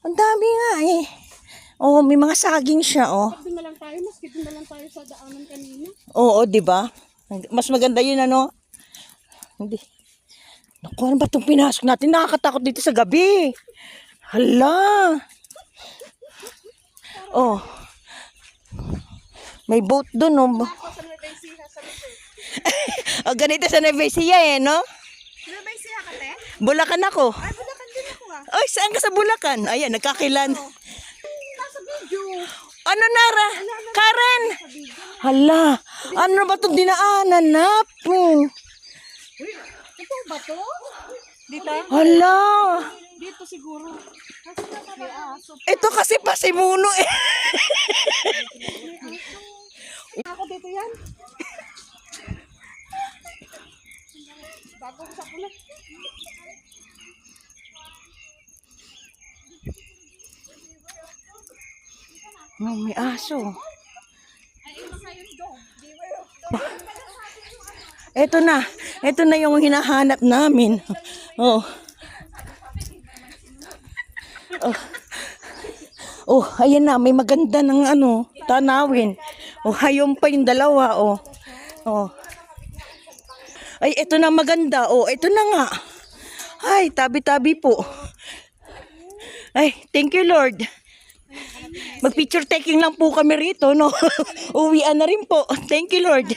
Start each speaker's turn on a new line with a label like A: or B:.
A: Ang dami nga eh. Oh, may mga saging siya, oh.
B: Doon na lang tayo, maski doon na lang tayo sa daanan kanina.
A: Oo, di ba? Mas maganda yun, ano? Hindi. Naku, ano ba itong pinasok natin? Nakakatakot dito sa gabi. Hala. Oh. May boat doon, oh.
B: Ako sa Nuevencia, sa Luzon.
A: Oh, ganito sa Nuevencia, eh, no?
B: Nuevencia ka, te?
A: Bulacan ako.
B: Ay, Bulacan din ako ah.
A: Ay, saan ka sa Bulacan? Ayan, nagkakilan.
B: Nasa video.
A: Ano, Nara? Karen? Hala. Ano ba itong dinaanan na po?
B: Ito ba to? Dito?
A: Hala.
B: Dito siguro. Kasi may aso.
A: Ito kasi pasimuno eh.
B: Ako dito yan. Bago sa pula.
A: Oh, may aso. Ito na. Ito na yung hinahanap namin. Oh. Oh. Oh, ayan na. May maganda ng ano, tanawin. Oh, hayom pa yung dalawa. Oh. Oh. Ay, ito na maganda. Oh, ito na nga. Ay, tabi-tabi po. Ay, thank you, Lord. Mag-picture taking lang po kami rito, no? Uwian na rin po. Thank you, Lord.